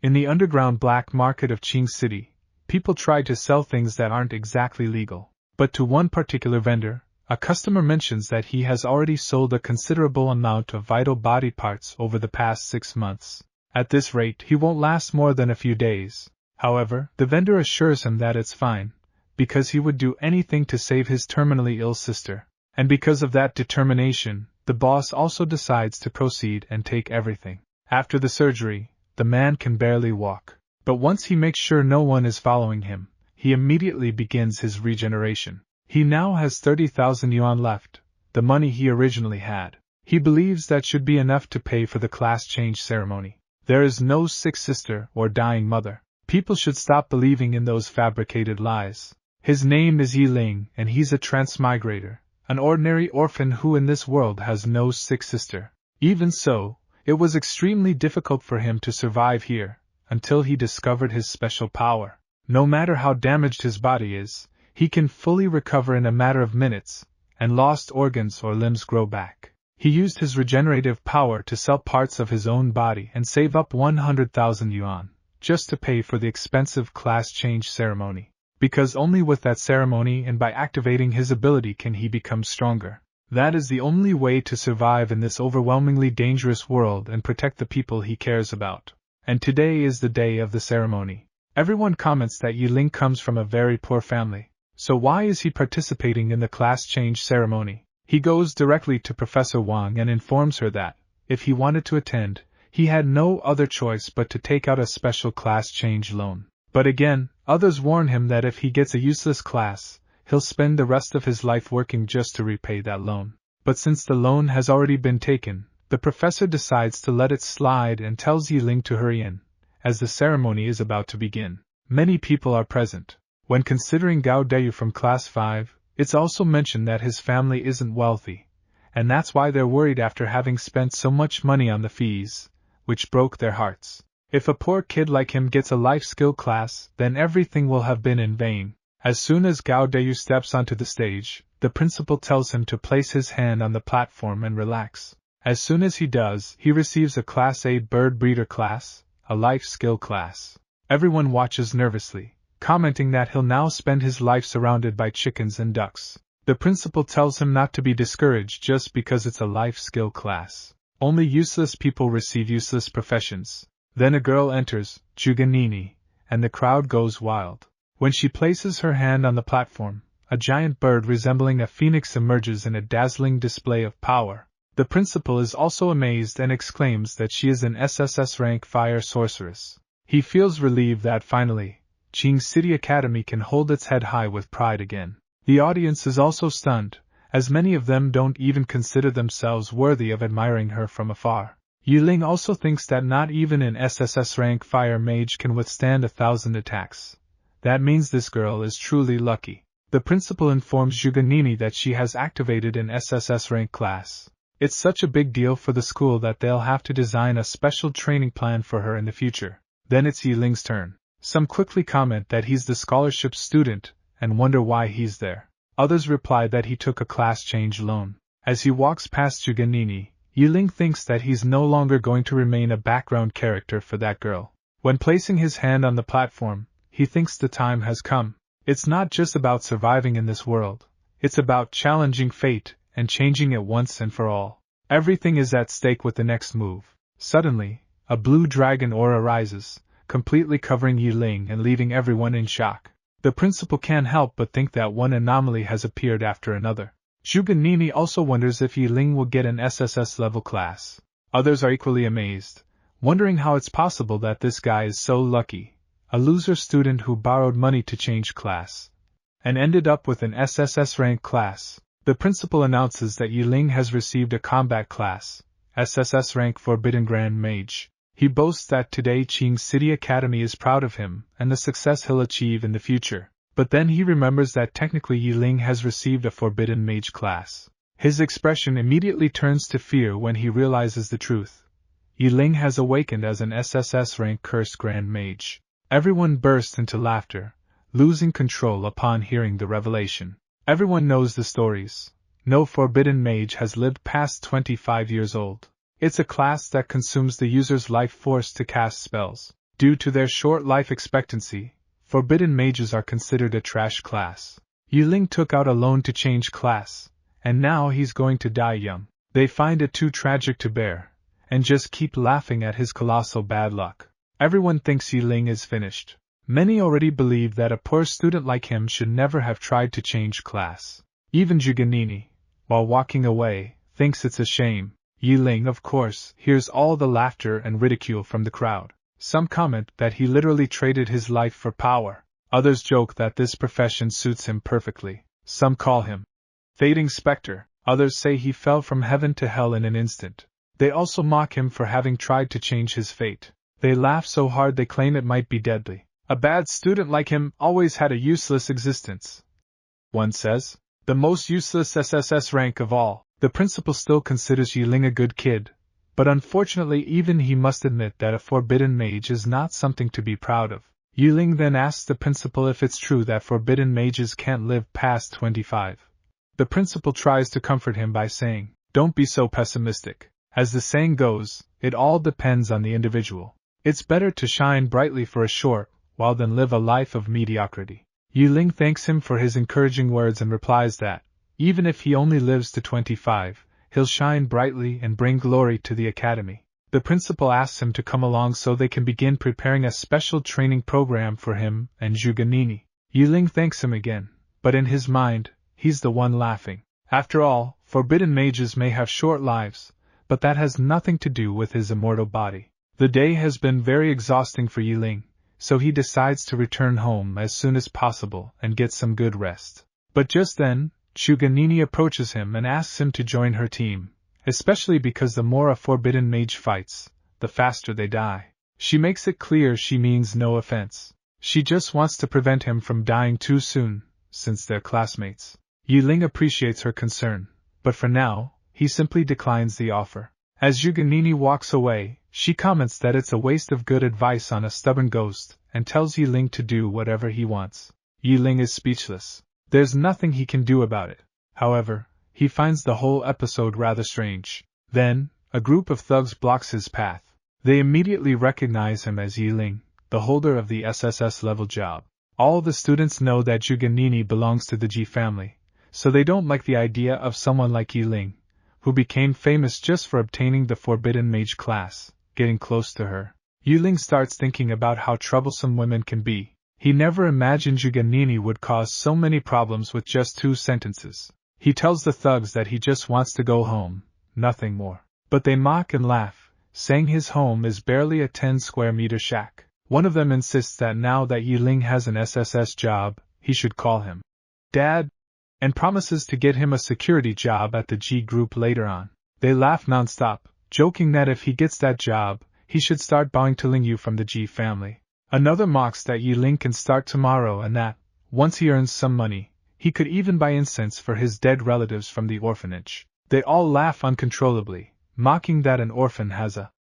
In the underground black market of Qing City, people try to sell things that aren't exactly legal. But to one particular vendor, a customer mentions that he has already sold a considerable amount of vital body parts over the past 6 months. At this rate, he won't last more than a few days. However, the vendor assures him that it's fine, because he would do anything to save his terminally ill sister. And because of that determination, the boss also decides to proceed and take everything. After the surgery, the man can barely walk. But once he makes sure no one is following him, he immediately begins his regeneration. He now has 30,000 yuan left, the money he originally had. He believes that should be enough to pay for the class change ceremony. There is no sick sister or dying mother. People should stop believing in those fabricated lies. His name is Yi Ling, and he's a transmigrator, an ordinary orphan who in this world has no sick sister. Even so, it was extremely difficult for him to survive here, until he discovered his special power. No matter how damaged his body is, he can fully recover in a matter of minutes, and lost organs or limbs grow back. He used his regenerative power to sell parts of his own body and save up 100,000 yuan, just to pay for the expensive class change ceremony. Because only with that ceremony and by activating his ability can he become stronger. That is the only way to survive in this overwhelmingly dangerous world and protect the people he cares about. And today is the day of the ceremony. Everyone comments that Yi Ling comes from a very poor family. So why is he participating in the class change ceremony? He goes directly to Professor Wang and informs her that, if he wanted to attend, he had no other choice but to take out a special class change loan. But again, others warn him that if he gets a useless class, he'll spend the rest of his life working just to repay that loan. But since the loan has already been taken, the professor decides to let it slide and tells Yi Ling to hurry in, as the ceremony is about to begin. Many people are present. When considering Gao Deyu from Class 5, it's also mentioned that his family isn't wealthy, and that's why they're worried after having spent so much money on the fees, which broke their hearts. If a poor kid like him gets a life skill class, then everything will have been in vain. As soon as Gao Deyu steps onto the stage, the principal tells him to place his hand on the platform and relax. As soon as he does, he receives a Class A bird breeder class, a life skill class. Everyone watches nervously, commenting that he'll now spend his life surrounded by chickens and ducks. The principal tells him not to be discouraged just because it's a life skill class. Only useless people receive useless professions. Then a girl enters, Juganini, and the crowd goes wild. When she places her hand on the platform, a giant bird resembling a phoenix emerges in a dazzling display of power. The principal is also amazed and exclaims that she is an SSS rank fire sorceress. He feels relieved that finally, Qing City Academy can hold its head high with pride again. The audience is also stunned, as many of them don't even consider themselves worthy of admiring her from afar. Yi Ling also thinks that not even an SSS rank fire mage can withstand 1,000 attacks. That means this girl is truly lucky. The principal informs Juganini that she has activated an SSS rank class. It's such a big deal for the school that they'll have to design a special training plan for her in the future. Then it's Yi Ling's turn. Some quickly comment that he's the scholarship student and wonder why he's there. Others reply that he took a class change loan. As he walks past Juganini, Yi Ling thinks that he's no longer going to remain a background character for that girl. When placing his hand on the platform, he thinks the time has come. It's not just about surviving in this world. It's about challenging fate and changing it once and for all. Everything is at stake with the next move. Suddenly, a blue dragon aura rises, completely covering Yi Ling and leaving everyone in shock. The principal can't help but think that one anomaly has appeared after another. Juganini also wonders if Yi Ling will get an SSS level class. Others are equally amazed, wondering how it's possible that this guy is so lucky, a loser student who borrowed money to change class, and ended up with an SSS rank class. The principal announces that Yi Ling has received a combat class, SSS rank Forbidden Grand Mage. He boasts that today Qing City Academy is proud of him and the success he'll achieve in the future. But then he remembers that technically Yi Ling has received a Forbidden Mage class. His expression immediately turns to fear when he realizes the truth. Yi Ling has awakened as an SSS rank Cursed Grand Mage. Everyone bursts into laughter, losing control upon hearing the revelation. Everyone knows the stories. No Forbidden Mage has lived past 25 years old. It's a class that consumes the user's life force to cast spells. Due to their short life expectancy, forbidden mages are considered a trash class. Yiling took out a loan to change class, and now he's going to die young. They find it too tragic to bear, and just keep laughing at his colossal bad luck. Everyone thinks Yiling is finished. Many already believe that a poor student like him should never have tried to change class. Even Juganini, while walking away, thinks it's a shame. Yiling, of course, hears all the laughter and ridicule from the crowd. Some comment that he literally traded his life for power. Others joke that this profession suits him perfectly. Some call him fading specter. Others say he fell from heaven to hell in an instant. They also mock him for having tried to change his fate. They laugh so hard they claim it might be deadly. A bad student like him always had a useless existence. One says, the most useless SSS rank of all. The principal still considers Yiling a good kid, but unfortunately even he must admit that a forbidden mage is not something to be proud of. Yiling then asks the principal if it's true that forbidden mages can't live past 25. The principal tries to comfort him by saying, don't be so pessimistic. As the saying goes, it all depends on the individual. It's better to shine brightly for a short while than live a life of mediocrity. Yiling thanks him for his encouraging words and replies that, even if he only lives to 25, he'll shine brightly and bring glory to the academy. The principal asks him to come along so they can begin preparing a special training program for him and Juganini. Yiling thanks him again, but in his mind, he's the one laughing. After all, forbidden mages may have short lives, but that has nothing to do with his immortal body. The day has been very exhausting for Yiling, so he decides to return home as soon as possible and get some good rest. But just then, Juganini approaches him and asks him to join her team, especially because the more a forbidden mage fights, the faster they die. She makes it clear she means no offense. She just wants to prevent him from dying too soon, since they're classmates. Yiling appreciates her concern, but for now, he simply declines the offer. As Juganini walks away, she comments that it's a waste of good advice on a stubborn ghost, and tells Yiling to do whatever he wants. Yiling is speechless. There's nothing he can do about it. However, he finds the whole episode rather strange. Then, a group of thugs blocks his path. They immediately recognize him as Yiling, the holder of the SSS level job. All the students know that Juganini belongs to the G family, so they don't like the idea of someone like Yiling, who became famous just for obtaining the forbidden mage class, getting close to her. Yiling starts thinking about how troublesome women can be. He never imagined Juganini would cause so many problems with just 2 sentences. He tells the thugs that he just wants to go home, nothing more. But they mock and laugh, saying his home is barely a 10-square-meter shack. One of them insists that now that Yiling has an SSS job, he should call him Dad, and promises to get him a security job at the G group later on. They laugh nonstop, joking that if he gets that job, he should start bowing to Lingyu from the G family. Another mocks that Yiling can start tomorrow and that, once he earns some money, he could even buy incense for his dead relatives from the orphanage. They all laugh uncontrollably, mocking that an orphan has a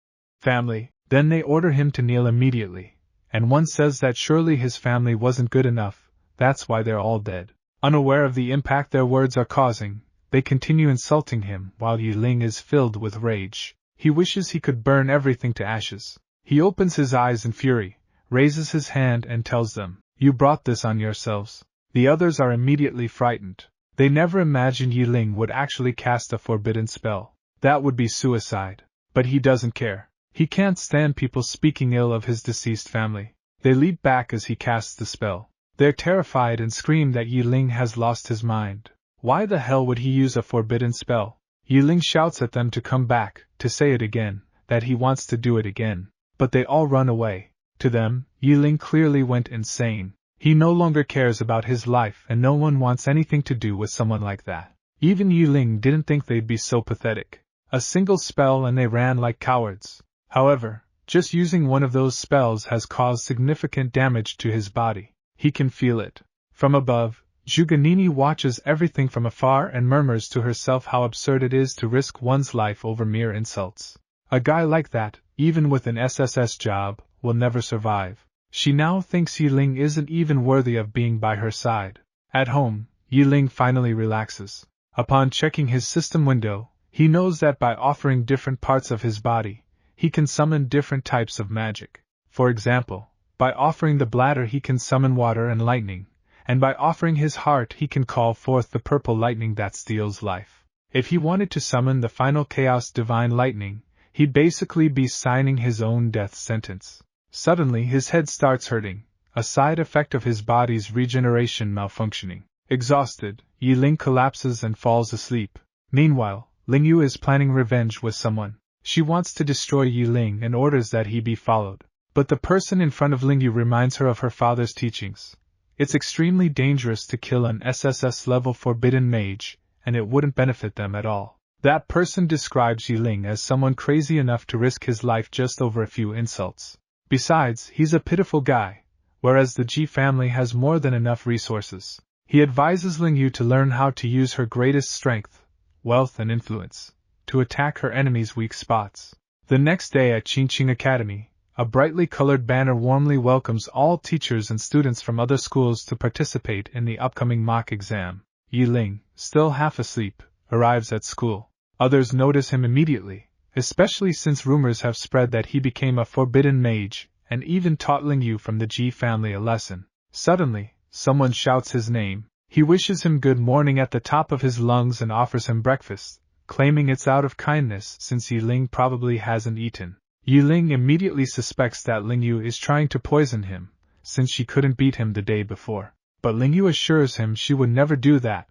family. Then they order him to kneel immediately, and one says that surely his family wasn't good enough, that's why they're all dead. Unaware of the impact their words are causing, they continue insulting him while Yiling is filled with rage. He wishes he could burn everything to ashes. He opens his eyes in fury, raises his hand and tells them, "You brought this on yourselves." The others are immediately frightened. They never imagined Yiling would actually cast a forbidden spell. That would be suicide. But he doesn't care. He can't stand people speaking ill of his deceased family. They leap back as he casts the spell. They're terrified and scream that Yiling has lost his mind. Why the hell would he use a forbidden spell? Yiling shouts at them to come back, to say it again, that he wants to do it again. But they all run away. To them, Yiling clearly went insane. He no longer cares about his life and no one wants anything to do with someone like that. Even Yiling didn't think they'd be so pathetic. A single spell and they ran like cowards. However, just using one of those spells has caused significant damage to his body. He can feel it. From above, Juganini watches everything from afar and murmurs to herself how absurd it is to risk one's life over mere insults. A guy like that, even with an SSS job, will never survive. She now thinks Yiling isn't even worthy of being by her side. At home, Yiling finally relaxes. Upon checking his system window, he knows that by offering different parts of his body, he can summon different types of magic. For example, by offering the bladder he can summon water and lightning, and by offering his heart he can call forth the purple lightning that steals life. If he wanted to summon the final chaos divine lightning, he'd basically be signing his own death sentence. Suddenly his head starts hurting, a side effect of his body's regeneration malfunctioning. Exhausted, Yi Ling collapses and falls asleep. Meanwhile, Ling Yu is planning revenge with someone. She wants to destroy Yi Ling and orders that he be followed. But the person in front of Ling Yu reminds her of her father's teachings. It's extremely dangerous to kill an SSS-level forbidden mage, and it wouldn't benefit them at all. That person describes Yi Ling as someone crazy enough to risk his life just over a few insults. Besides, he's a pitiful guy, whereas the Ji family has more than enough resources. He advises Ling Yu to learn how to use her greatest strength, wealth and influence, to attack her enemies' weak spots. The next day at Qingqing Academy, a brightly colored banner warmly welcomes all teachers and students from other schools to participate in the upcoming mock exam. Yi Ling, still half asleep, arrives at school. Others notice him immediately, especially since rumors have spread that he became a forbidden mage, and even taught Ling Yu from the Ji family a lesson. Suddenly, someone shouts his name. He wishes him good morning at the top of his lungs and offers him breakfast, claiming it's out of kindness since Yi Ling probably hasn't eaten. Yi Ling immediately suspects that Ling Yu is trying to poison him, since she couldn't beat him the day before. But Ling Yu assures him she would never do that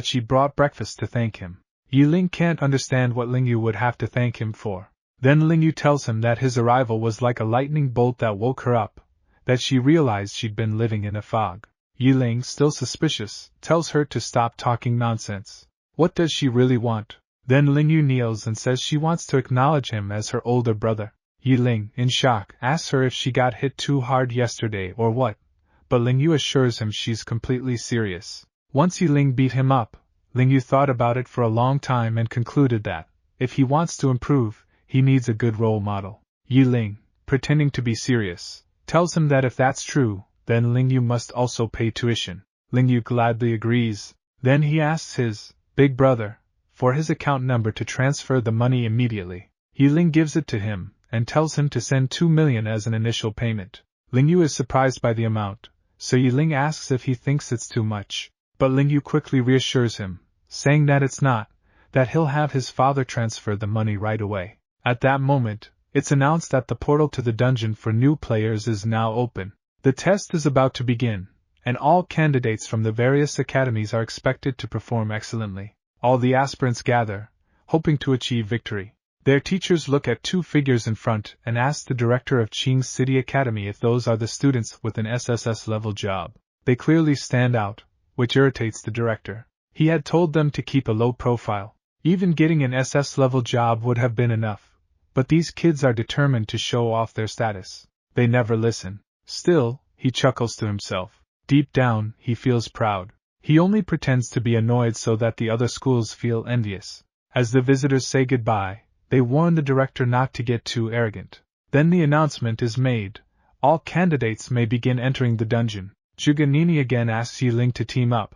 she brought breakfast to thank him. Yi Ling can't understand what Ling Yu would have to thank him for. Then Ling Yu tells him that his arrival was like a lightning bolt that woke her up, that she realized she'd been living in a fog. Yi Ling, still suspicious, tells her to stop talking nonsense. What does she really want? Then Ling Yu kneels and says she wants to acknowledge him as her older brother. Yi Ling, in shock, asks her if she got hit too hard yesterday or what, but Ling Yu assures him she's completely serious. Once Yi Ling beat him up, Ling Yu thought about it for a long time and concluded that, if he wants to improve, he needs a good role model. Yi Ling, pretending to be serious, tells him that if that's true, then Ling Yu must also pay tuition. Ling Yu gladly agrees. Then he asks his big brother for his account number to transfer the money immediately. Yi Ling gives it to him and tells him to send 2 million as an initial payment. Ling Yu is surprised by the amount, so Yi Ling asks if he thinks it's too much. But Ling Yu quickly reassures him, saying that it's not, that he'll have his father transfer the money right away. At that moment, it's announced that the portal to the dungeon for new players is now open. The test is about to begin, and all candidates from the various academies are expected to perform excellently. All the aspirants gather, hoping to achieve victory. Their teachers look at 2 figures in front and ask the director of Qing City Academy if those are the students with an SSS-level job. They clearly stand out, which irritates the director. He had told them to keep a low profile. Even getting an SS-level job would have been enough, but these kids are determined to show off their status. They never listen. Still, he chuckles to himself. Deep down, he feels proud. He only pretends to be annoyed so that the other schools feel envious. As the visitors say goodbye, they warn the director not to get too arrogant. Then the announcement is made. All candidates may begin entering the dungeon. Zhuge again asks Yi Ling to team up,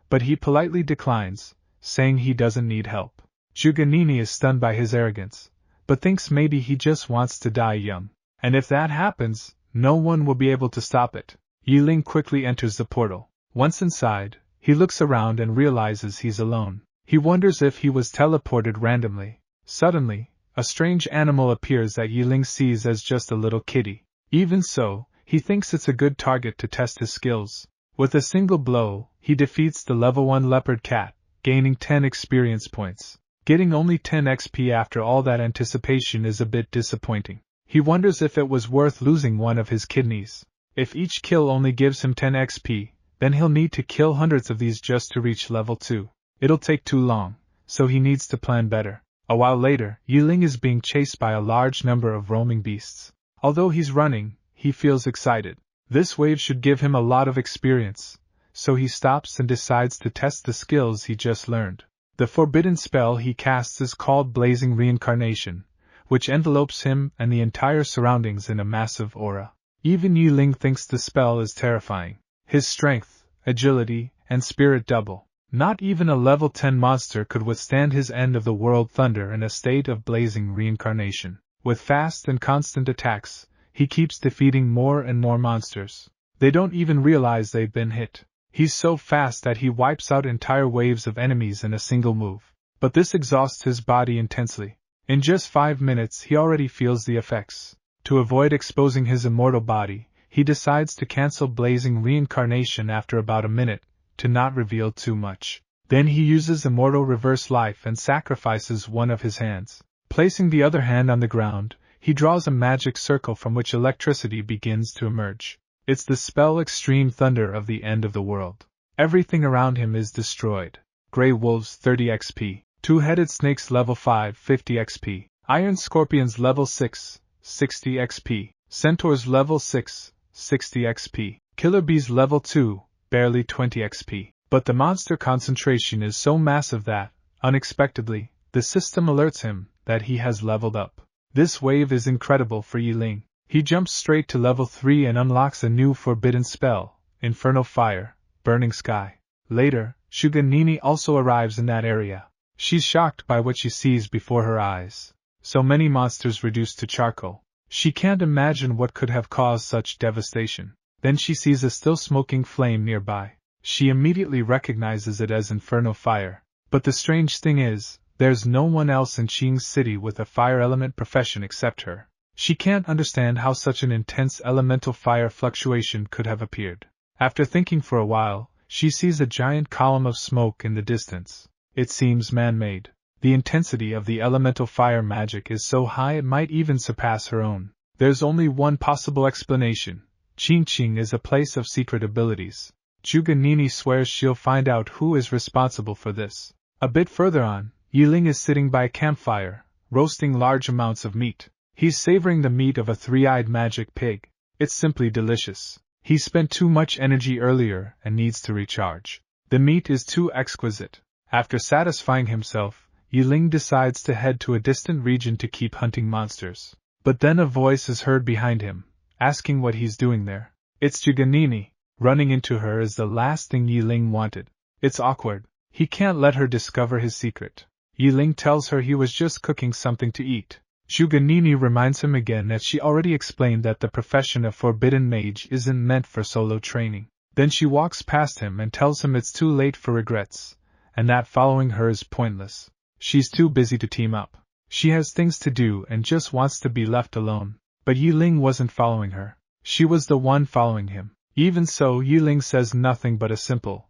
but he politely declines, saying he doesn't need help. Zhuge is stunned by his arrogance, but thinks maybe he just wants to die young. And if that happens, no one will be able to stop it. Yi Ling quickly enters the portal. Once inside, he looks around and realizes he's alone. He wonders if he was teleported randomly. Suddenly, a strange animal appears that Yi Ling sees as just a little kitty. Even so, he thinks it's a good target to test his skills. With a single blow, he defeats the level 1 leopard cat, gaining 10 experience points. Getting only 10 XP after all that anticipation is a bit disappointing. He wonders if it was worth losing one of his kidneys. If each kill only gives him 10 XP, then he'll need to kill hundreds of these just to reach level 2. It'll take too long, so he needs to plan better. A while later, Yi Ling is being chased by a large number of roaming beasts. Although he's running, he feels excited. This wave should give him a lot of experience, so he stops and decides to test the skills he just learned. The forbidden spell he casts is called Blazing Reincarnation, which envelopes him and the entire surroundings in a massive aura. Even Yi Ling thinks the spell is terrifying. His strength, agility, and spirit double. Not even a level 10 monster could withstand his end of the world thunder in a state of blazing reincarnation. With fast and constant attacks, he keeps defeating more and more monsters. They don't even realize they've been hit. He's so fast that he wipes out entire waves of enemies in a single move. But this exhausts his body intensely. In just 5 minutes he already feels the effects. To avoid exposing his immortal body, he decides to cancel blazing reincarnation after about a minute, to not reveal too much. Then he uses immortal reverse life and sacrifices one of his hands. Placing the other hand on the ground, he draws a magic circle from which electricity begins to emerge. It's the spell Extreme Thunder of the end of the world. Everything around him is destroyed. Grey Wolves 30 XP. Two-Headed Snakes level 5 50 XP. Iron Scorpions level 6 60 XP. Centaurs level 6 60 XP. Killer Bees level 2 barely 20 XP. But the monster concentration is so massive that, unexpectedly, the system alerts him that he has leveled up. This wave is incredible for Yiling. He jumps straight to level 3 and unlocks a new forbidden spell, Infernal Fire, Burning Sky. Later, Shuganini also arrives in that area. She's shocked by what she sees before her eyes. So many monsters reduced to charcoal. She can't imagine what could have caused such devastation. Then she sees a still smoking flame nearby. She immediately recognizes it as Infernal Fire. But the strange thing is, there's no one else in Qing City with a fire element profession except her. She can't understand how such an intense elemental fire fluctuation could have appeared. After thinking for a while, she sees a giant column of smoke in the distance. It seems man-made. The intensity of the elemental fire magic is so high it might even surpass her own. There's only one possible explanation. Qing is a place of secret abilities. Juganini swears she'll find out who is responsible for this. A bit further on, Yiling is sitting by a campfire, roasting large amounts of meat. He's savoring the meat of a three-eyed magic pig. It's simply delicious. He spent too much energy earlier and needs to recharge. The meat is too exquisite. After satisfying himself, Yiling decides to head to a distant region to keep hunting monsters. But then a voice is heard behind him, asking what he's doing there. It's Juganini. Running into her is the last thing Yiling wanted. It's awkward. He can't let her discover his secret. Yiling tells her he was just cooking something to eat. Juganini reminds him again that she already explained that the profession of forbidden mage isn't meant for solo training. Then she walks past him and tells him it's too late for regrets, and that following her is pointless. She's too busy to team up. She has things to do and just wants to be left alone. But Yiling wasn't following her. She was the one following him. Even so, Yiling says nothing but a simple,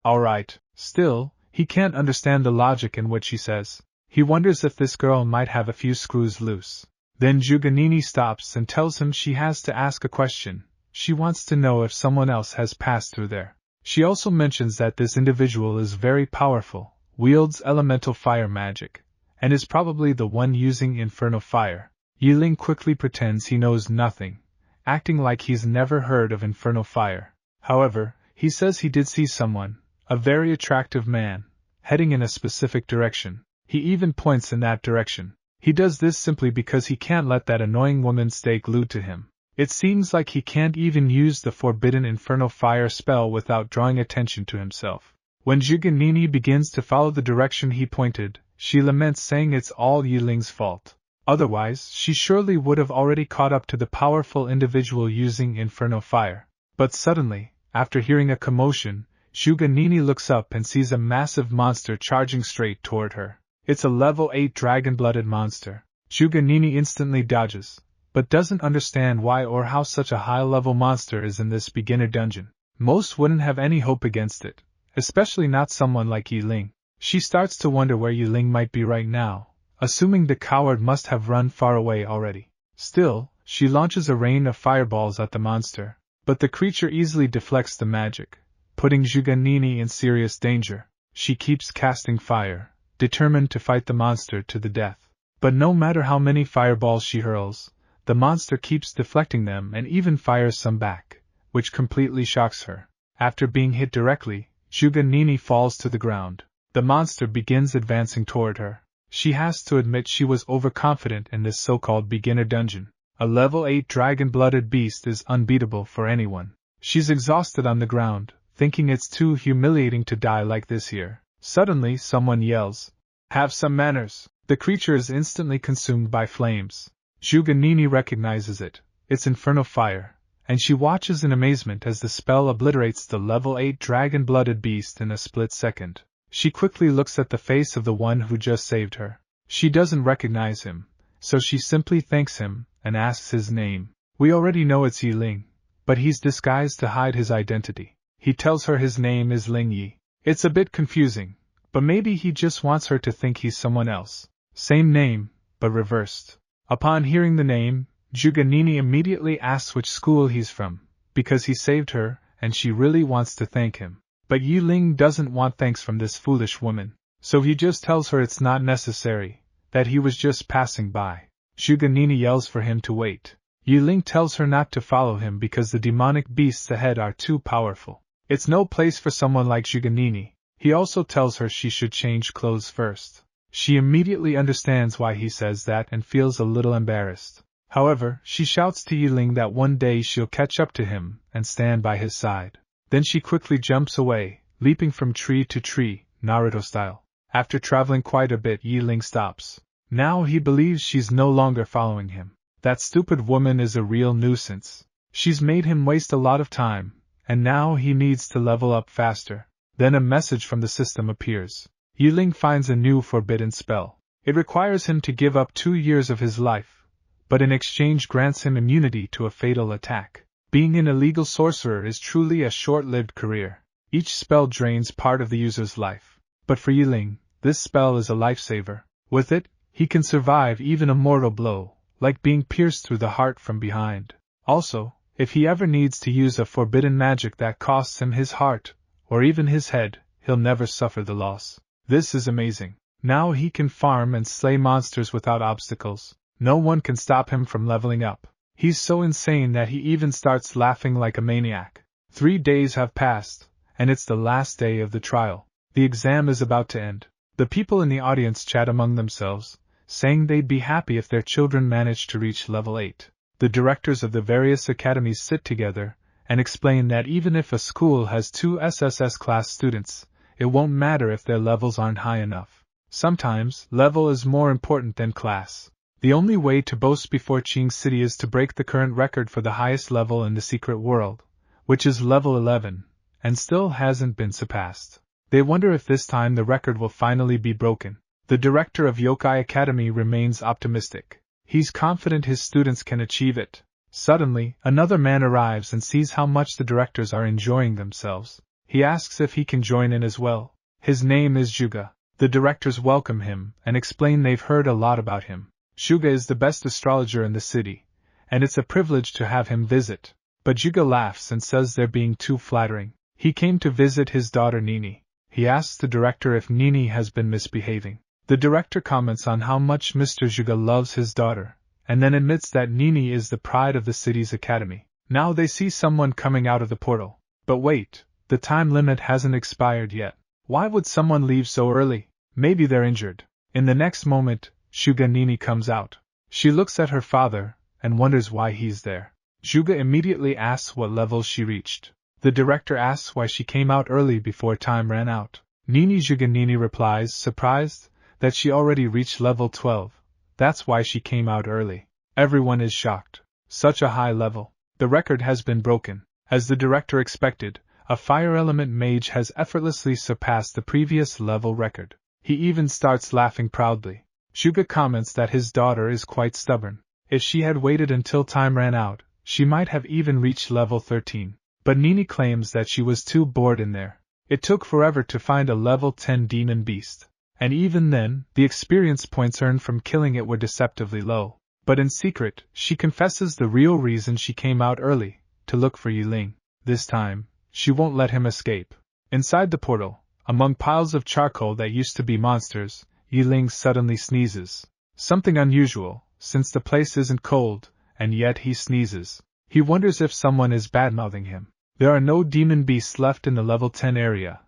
"Alright." Still, he can't understand the logic in what she says. He wonders if this girl might have a few screws loose. Then Juganini stops and tells him she has to ask a question. She wants to know if someone else has passed through there. She also mentions that this individual is very powerful, wields elemental fire magic, and is probably the one using infernal fire. Yiling quickly pretends he knows nothing, acting like he's never heard of infernal fire. However, he says he did see someone, a very attractive man, heading in a specific direction. He even points in that direction. He does this simply because he can't let that annoying woman stay glued to him. It seems like he can't even use the forbidden infernal fire spell without drawing attention to himself. When Juganini begins to follow the direction he pointed, she laments, saying it's all Yiling's fault. Otherwise, she surely would have already caught up to the powerful individual using infernal fire. But suddenly, after hearing a commotion, Juganini looks up and sees a massive monster charging straight toward her. It's a level 8 dragon-blooded monster. Juganini instantly dodges, but doesn't understand why or how such a high-level monster is in this beginner dungeon. Most wouldn't have any hope against it, especially not someone like Yiling. She starts to wonder where Yiling might be right now, assuming the coward must have run far away already. Still, she launches a rain of fireballs at the monster, but the creature easily deflects the magic, putting Juganini in serious danger. She keeps casting fire, determined to fight the monster to the death. But no matter how many fireballs she hurls, the monster keeps deflecting them and even fires some back, which completely shocks her. After being hit directly, Juganini falls to the ground. The monster begins advancing toward her. She has to admit she was overconfident in this so-called beginner dungeon. A level 8 dragon-blooded beast is unbeatable for anyone. She's exhausted on the ground, thinking it's too humiliating to die like this here. Suddenly someone yells, "Have some manners!" The creature is instantly consumed by flames. Juganini recognizes it, it's Infernal Fire, and she watches in amazement as the spell obliterates the level 8 dragon-blooded beast in a split second. She quickly looks at the face of the one who just saved her. She doesn't recognize him, so she simply thanks him and asks his name. We already know it's Yi Ling, but he's disguised to hide his identity. He tells her his name is Ling Yi. It's a bit confusing, but maybe he just wants her to think he's someone else. Same name, but reversed. Upon hearing the name, Zhuge Nini immediately asks which school he's from, because he saved her, and she really wants to thank him. But Yi Ling doesn't want thanks from this foolish woman, so he just tells her it's not necessary, that he was just passing by. Zhuge Nini yells for him to wait. Yi Ling tells her not to follow him because the demonic beasts ahead are too powerful. It's no place for someone like Zhuge Nini. He also tells her she should change clothes first. She immediately understands why he says that and feels a little embarrassed. However, she shouts to Yi Ling that one day she'll catch up to him and stand by his side. Then she quickly jumps away, leaping from tree to tree, Naruto style. After traveling quite a bit, Yi Ling stops. Now he believes she's no longer following him. That stupid woman is a real nuisance. She's made him waste a lot of time, and now he needs to level up faster. Then a message from the system appears. Yi Ling finds a new forbidden spell. It requires him to give up 2 years of his life, but in exchange grants him immunity to a fatal attack. Being an illegal sorcerer is truly a short-lived career. Each spell drains part of the user's life. But for Yi Ling, this spell is a lifesaver. With it, he can survive even a mortal blow, like being pierced through the heart from behind. Also, if he ever needs to use a forbidden magic that costs him his heart, or even his head, he'll never suffer the loss. This is amazing. Now he can farm and slay monsters without obstacles. No one can stop him from leveling up. He's so insane that he even starts laughing like a maniac. 3 days have passed, and it's the last day of the trial. The exam is about to end. The people in the audience chat among themselves, saying they'd be happy if their children managed to reach level 8. The directors of the various academies sit together and explain that even if a school has 2 SSS class students, it won't matter if their levels aren't high enough. Sometimes, level is more important than class. The only way to boast before Qing City is to break the current record for the highest level in the secret world, which is level 11, and still hasn't been surpassed. They wonder if this time the record will finally be broken. The director of Yokai Academy remains optimistic. He's confident his students can achieve it. Suddenly, another man arrives and sees how much the directors are enjoying themselves. He asks if he can join in as well. His name is Zhuge. The directors welcome him and explain they've heard a lot about him. Zhuge is the best astrologer in the city, and it's a privilege to have him visit. But Zhuge laughs and says they're being too flattering. He came to visit his daughter Nini. He asks the director if Nini has been misbehaving. The director comments on how much Mr. Zhuge loves his daughter, and then admits that Nini is the pride of the city's academy. Now they see someone coming out of the portal. But wait, the time limit hasn't expired yet. Why would someone leave so early? Maybe they're injured. In the next moment, Zhuge Nini comes out. She looks at her father and wonders why he's there. Zhuge immediately asks what level she reached. The director asks why she came out early before time ran out. Zhuge Nini replies, surprised, that she already reached level 12. That's why she came out early. Everyone is shocked. Such a high level. The record has been broken. As the director expected, a fire element mage has effortlessly surpassed the previous level record. He even starts laughing proudly. Zhuge comments that his daughter is quite stubborn. If she had waited until time ran out, she might have even reached level 13. But Nini claims that she was too bored in there. It took forever to find a level 10 demon beast. And even then, the experience points earned from killing it were deceptively low. But in secret, she confesses the real reason she came out early, to look for Yi Ling. This time, she won't let him escape. Inside the portal, among piles of charcoal that used to be monsters, Yi Ling suddenly sneezes. Something unusual, since the place isn't cold, and yet he sneezes. He wonders if someone is badmouthing him. There are no demon beasts left in the level 10 area.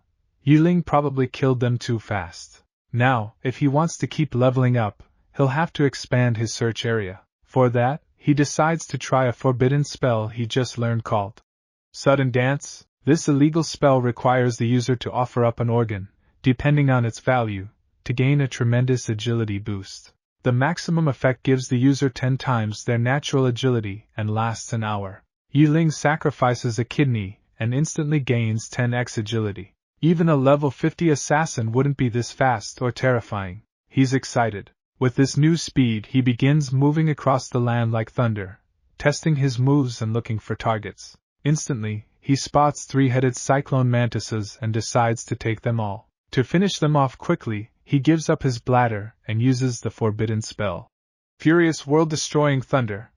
Yi Ling probably killed them too fast. Now, if he wants to keep leveling up, he'll have to expand his search area. For that, he decides to try a forbidden spell he just learned called Sudden Dance. This illegal spell requires the user to offer up an organ, depending on its value, to gain a tremendous agility boost. The maximum effect gives the user 10 times their natural agility and lasts an hour. Yiling sacrifices a kidney and instantly gains 10x agility. Even a level 50 assassin wouldn't be this fast or terrifying. He's excited. With this new speed, he begins moving across the land like thunder, testing his moves and looking for targets. Instantly, he spots 3-headed cyclone mantises and decides to take them all. To finish them off quickly, he gives up his bladder and uses the forbidden spell. Furious world-destroying thunder,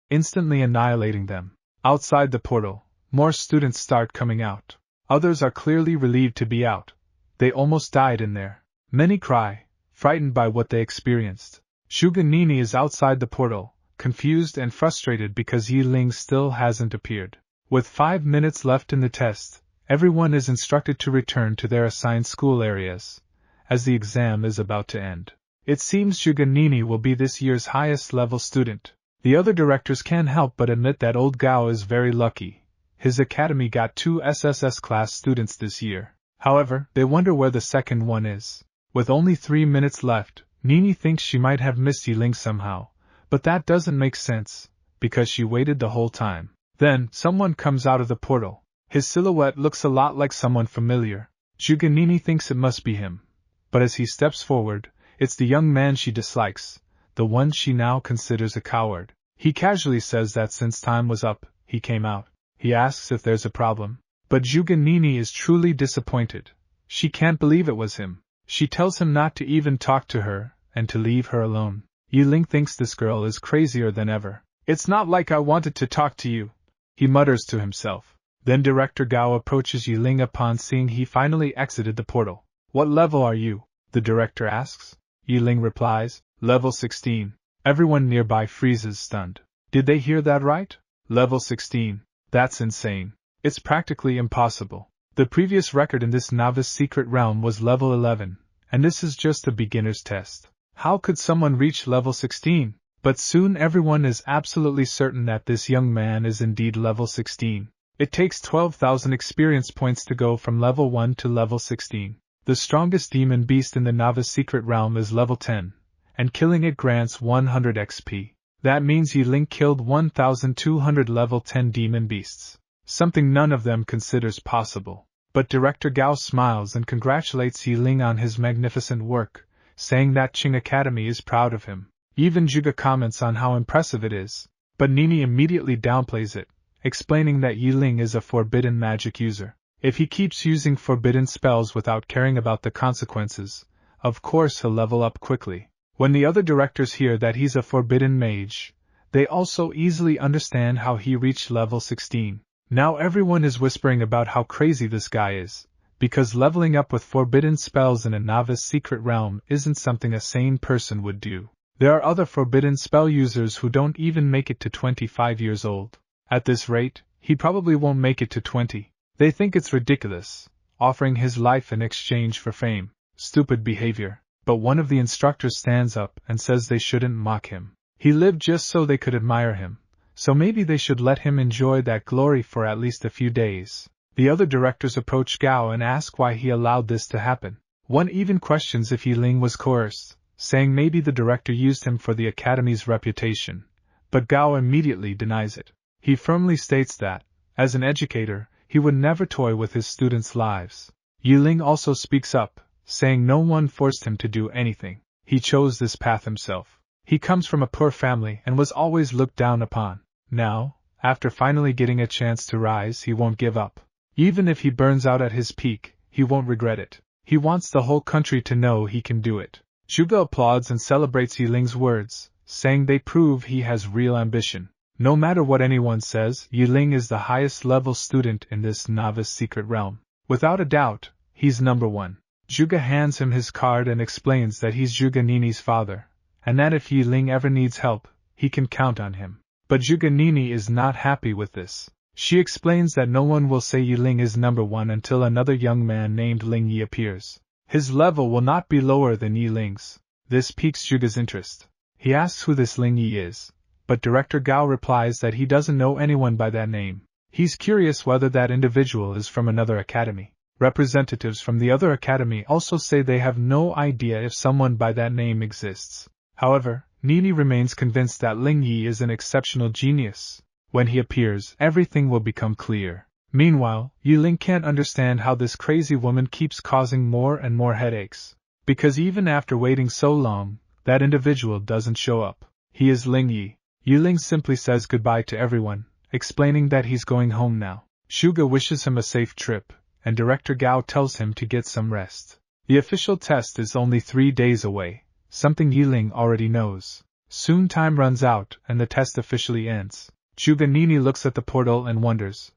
instantly annihilating them. Outside the portal, more students start coming out. Others are clearly relieved to be out. They almost died in there. Many cry, frightened by what they experienced. Zhuge Nini is outside the portal, confused and frustrated because Yiling still hasn't appeared. With 5 minutes left in the test, everyone is instructed to return to their assigned school areas, as the exam is about to end. It seems Zhuge Nini will be this year's highest level student. The other directors can't help but admit that old Gao is very lucky. His academy got 2 SSS class students this year. However, they wonder where the second one is. With only 3 minutes left, Nini thinks she might have missed Yiling somehow, but that doesn't make sense, because she waited the whole time. Then, someone comes out of the portal. His silhouette looks a lot like someone familiar. Zhuge Nini thinks it must be him. But as he steps forward, it's the young man she dislikes, the one she now considers a coward. He casually says that since time was up, he came out. He asks if there's a problem. But Zhuge Nini is truly disappointed. She can't believe it was him. She tells him not to even talk to her, and to leave her alone. Yiling thinks this girl is crazier than ever. "It's not like I wanted to talk to you," he mutters to himself. Then Director Gao approaches Yiling upon seeing he finally exited the portal. "What level are you?" the director asks. Yiling replies, "Level 16. Everyone nearby freezes stunned. Did they hear that right? Level 16. That's insane. It's practically impossible. The previous record in this novice secret realm was level 11, and this is just a beginner's test. How could someone reach level 16? But soon everyone is absolutely certain that this young man is indeed level 16. It takes 12,000 experience points to go from level 1 to level 16. The strongest demon beast in the novice secret realm is level 10, and killing it grants 100 XP. That means Yiling killed 1,200 level 10 demon beasts, something none of them considers possible. But Director Gao smiles and congratulates Yiling on his magnificent work, saying that Qing Academy is proud of him. Even Zhuge comments on how impressive it is, but Nini immediately downplays it, explaining that Yiling is a forbidden magic user. If he keeps using forbidden spells without caring about the consequences, of course he'll level up quickly. When the other directors hear that he's a forbidden mage, they also easily understand how he reached level 16. Now everyone is whispering about how crazy this guy is, because leveling up with forbidden spells in a novice secret realm isn't something a sane person would do. There are other forbidden spell users who don't even make it to 25 years old. At this rate, he probably won't make it to 20. They think it's ridiculous, offering his life in exchange for fame. Stupid behavior. But one of the instructors stands up and says they shouldn't mock him. He lived just so they could admire him, so maybe they should let him enjoy that glory for at least a few days. The other directors approach Gao and ask why he allowed this to happen. One even questions if Yiling was coerced, saying maybe the director used him for the academy's reputation, but Gao immediately denies it. He firmly states that, as an educator, he would never toy with his students' lives. Yiling also speaks up, saying no one forced him to do anything. He chose this path himself. He comes from a poor family and was always looked down upon. Now, after finally getting a chance to rise, he won't give up. Even if he burns out at his peak, he won't regret it. He wants the whole country to know he can do it. Zhuge applauds and celebrates Yiling's words, saying they prove he has real ambition. No matter what anyone says, Yiling is the highest level student in this novice secret realm. Without a doubt, he's number 1. Zhuge hands him his card and explains that he's Zhuge Nini's father, and that if Yiling ever needs help, he can count on him. But Zhuge Nini is not happy with this. She explains that no one will say Yiling is number 1 until another young man named Ling Yi appears. His level will not be lower than Yiling's. This piques Zhuge's interest. He asks who this Ling Yi is, but Director Gao replies that he doesn't know anyone by that name. He's curious whether that individual is from another academy. Representatives from the other academy also say they have no idea if someone by that name exists. However, Nini remains convinced that Ling Yi is an exceptional genius. When he appears, everything will become clear. Meanwhile, Yiling can't understand how this crazy woman keeps causing more and more headaches. Because even after waiting so long, that individual doesn't show up. He is Ling Yi. Yiling simply says goodbye to everyone, explaining that he's going home now. Shuga wishes him a safe trip, and Director Gao tells him to get some rest. The official test is only 3 days away, something Yiling already knows. Soon time runs out and the test officially ends. Shuga Nini looks at the portal and wonders,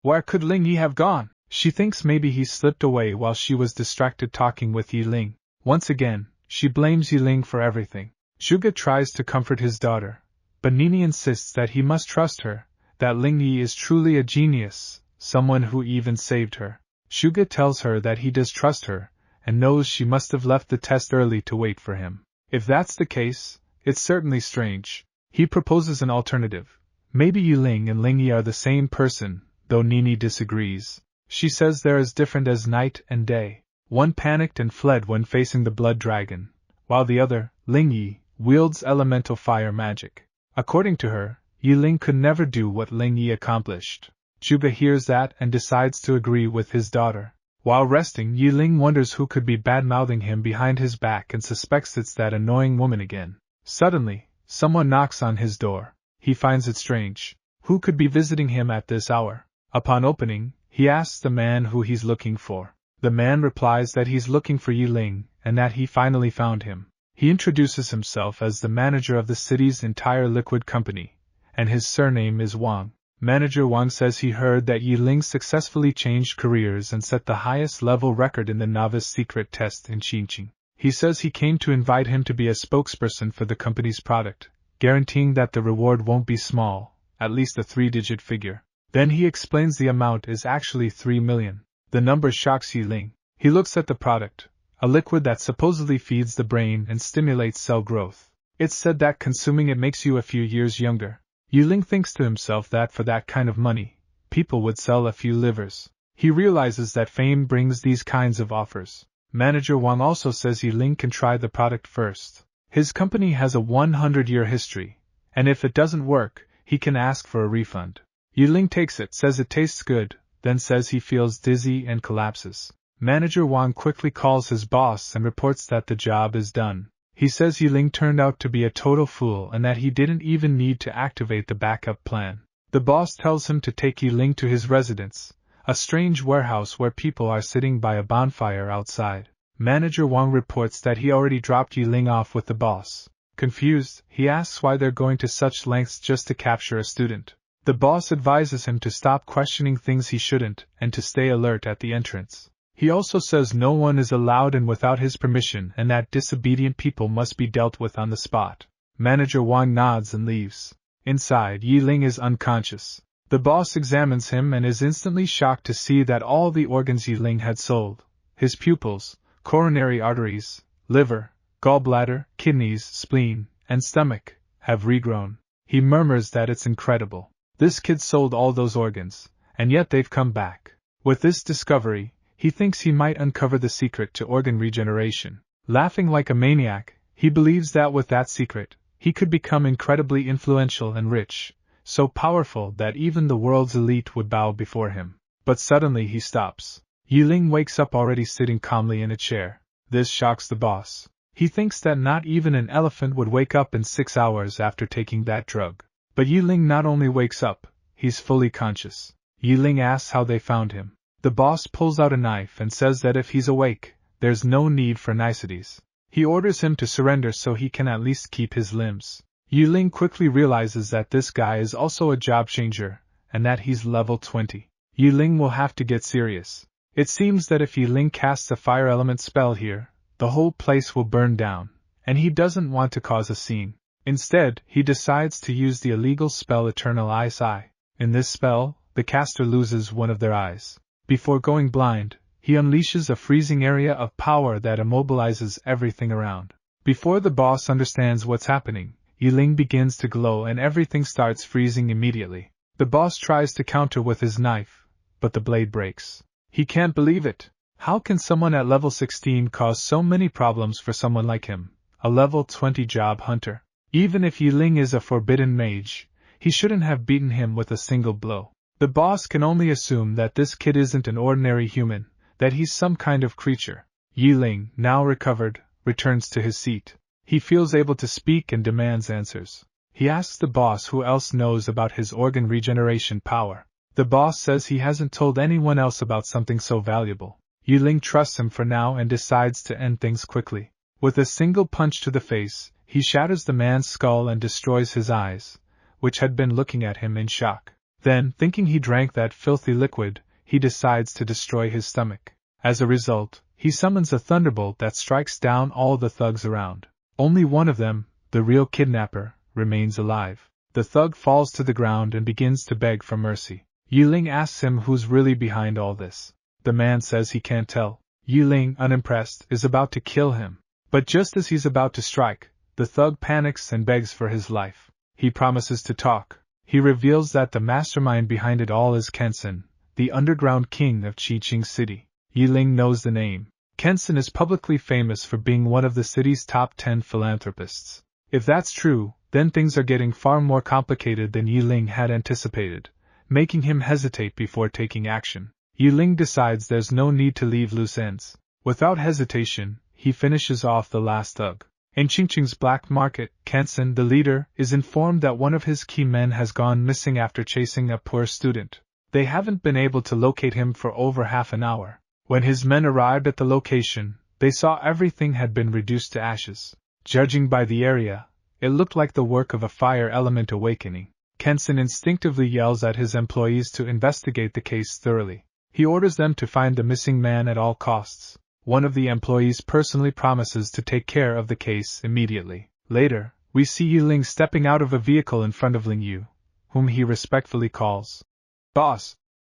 where could Ling Yi have gone? She thinks maybe he slipped away while she was distracted talking with Yiling. Once again, she blames Yiling for everything. Shuga tries to comfort his daughter, but Nini insists that he must trust her, that Ling Yi is truly a genius, someone who even saved her. Shuga tells her that he does trust her, and knows she must have left the test early to wait for him. If that's the case, it's certainly strange. He proposes an alternative. Maybe Yiling and Ling Yi are the same person, though Nini disagrees. She says they're as different as night and day. One panicked and fled when facing the blood dragon, while the other, Ling Yi, wields elemental fire magic. According to her, Yiling could never do what Ling Yi accomplished. Shuga hears that and decides to agree with his daughter. While resting, Yiling wonders who could be bad-mouthing him behind his back and suspects it's that annoying woman again. Suddenly, someone knocks on his door. He finds it strange. Who could be visiting him at this hour? Upon opening, he asks the man who he's looking for. The man replies that he's looking for Yiling, and that he finally found him. He introduces himself as the manager of the city's entire liquid company, and his surname is Wang. Manager Wang says he heard that Yiling successfully changed careers and set the highest level record in the novice secret test in Xinjiang. He says he came to invite him to be a spokesperson for the company's product, guaranteeing that the reward won't be small, at least a 3-digit figure. Then he explains the amount is actually 3 million. The number shocks Yiling. He looks at the product, a liquid that supposedly feeds the brain and stimulates cell growth. It's said that consuming it makes you a few years younger. Yiling thinks to himself that for that kind of money, people would sell a few livers. He realizes that fame brings these kinds of offers. Manager Wang also says Yiling can try the product first. His company has a 100-year history, and if it doesn't work, he can ask for a refund. Yiling takes it, says it tastes good, then says he feels dizzy and collapses. Manager Wang quickly calls his boss and reports that the job is done. He says Yiling turned out to be a total fool and that he didn't even need to activate the backup plan. The boss tells him to take Yiling to his residence, a strange warehouse where people are sitting by a bonfire outside. Manager Wang reports that he already dropped Yiling off with the boss. Confused, he asks why they're going to such lengths just to capture a student. The boss advises him to stop questioning things he shouldn't and to stay alert at the entrance. He also says no one is allowed in without his permission and that disobedient people must be dealt with on the spot. Manager Wang nods and leaves. Inside, Yiling is unconscious. The boss examines him and is instantly shocked to see that all the organs Yiling had sold, his pupils, coronary arteries, liver, gallbladder, kidneys, spleen, and stomach, have regrown. He murmurs that it's incredible. This kid sold all those organs, and yet they've come back. With this discovery, he thinks he might uncover the secret to organ regeneration. Laughing like a maniac, he believes that with that secret, he could become incredibly influential and rich, so powerful that even the world's elite would bow before him. But suddenly he stops. Yiling wakes up already sitting calmly in a chair. This shocks the boss. He thinks that not even an elephant would wake up in 6 hours after taking that drug. But Yiling not only wakes up, he's fully conscious. Yiling asks how they found him. The boss pulls out a knife and says that if he's awake, there's no need for niceties. He orders him to surrender so he can at least keep his limbs. Yiling quickly realizes that this guy is also a job changer, and that he's level 20. Yiling will have to get serious. It seems that if Yiling casts a fire element spell here, the whole place will burn down, and he doesn't want to cause a scene. Instead, he decides to use the illegal spell Eternal Eye's Eye. In this spell, the caster loses one of their eyes. Before going blind, he unleashes a freezing area of power that immobilizes everything around. Before the boss understands what's happening, Yiling begins to glow and everything starts freezing immediately. The boss tries to counter with his knife, but the blade breaks. He can't believe it. How can someone at level 16 cause so many problems for someone like him, a level 20 job hunter. Even if Yiling is a forbidden mage, he shouldn't have beaten him with a single blow. The boss can only assume that this kid isn't an ordinary human, that he's some kind of creature. Yiling, now recovered, returns to his seat. He feels able to speak and demands answers. He asks the boss who else knows about his organ regeneration power. The boss says he hasn't told anyone else about something so valuable. Yiling trusts him for now and decides to end things quickly. With a single punch to the face, he shatters the man's skull and destroys his eyes, which had been looking at him in shock. Then, thinking he drank that filthy liquid, he decides to destroy his stomach. As a result, he summons a thunderbolt that strikes down all the thugs around. Only one of them, the real kidnapper, remains alive. The thug falls to the ground and begins to beg for mercy. Yiling asks him who's really behind all this. The man says he can't tell. Yiling, unimpressed, is about to kill him. But just as he's about to strike, the thug panics and begs for his life. He promises to talk. He reveals that the mastermind behind it all is Kensen, the underground king of Chiqing City. Yiling knows the name. Kensen is publicly famous for being one of the city's top 10 philanthropists. If that's true, then things are getting far more complicated than Yiling had anticipated, making him hesitate before taking action. Yiling decides there's no need to leave loose ends. Without hesitation, he finishes off the last thug. In Chiqing's black market, Kensen, the leader, is informed that one of his key men has gone missing after chasing a poor student. They haven't been able to locate him for over half an hour. When his men arrived at the location, they saw everything had been reduced to ashes. Judging by the area, it looked like the work of a fire element awakening. Kensen instinctively yells at his employees to investigate the case thoroughly. He orders them to find the missing man at all costs. One of the employees personally promises to take care of the case immediately. Later, we see Yiling stepping out of a vehicle in front of Lingyu, whom he respectfully calls boss,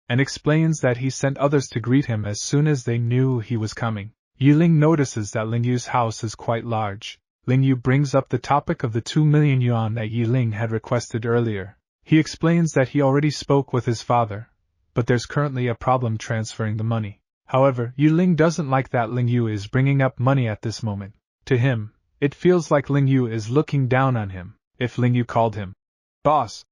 and explains that he sent others to greet him as soon as they knew he was coming. Yiling notices that Lingyu's house is quite large. Lingyu brings up the topic of the 2 million yuan that Yiling had requested earlier. He explains that he already spoke with his father, but there's currently a problem transferring the money. However, Yiling doesn't like that Lingyu is bringing up money at this moment. To him, it feels like Lingyu is looking down on him. If Lingyu called him boss,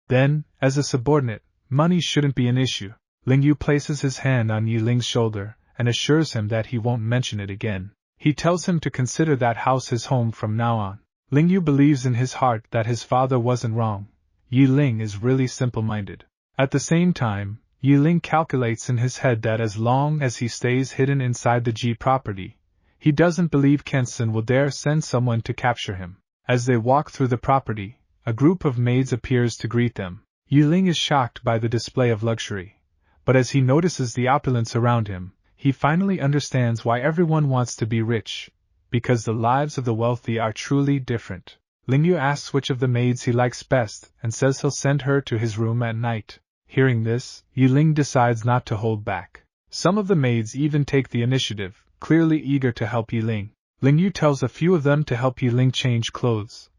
then, as a subordinate, money shouldn't be an issue. Lingyu places his hand on Yiling's shoulder and assures him that he won't mention it again. He tells him to consider that house his home from now on. Lingyu believes in his heart that his father wasn't wrong. Yiling is really simple-minded. At the same time, Yiling calculates in his head that as long as he stays hidden inside the G property, he doesn't believe Kensen will dare send someone to capture him. As they walk through the property, a group of maids appears to greet them. Yiling is shocked by the display of luxury, but as he notices the opulence around him, he finally understands why everyone wants to be rich, because the lives of the wealthy are truly different. Lingyu asks which of the maids he likes best and says he'll send her to his room at night. Hearing this, Yiling decides not to hold back. Some of the maids even take the initiative, clearly eager to help Yiling. Lingyu tells a few of them to help Yiling change clothes,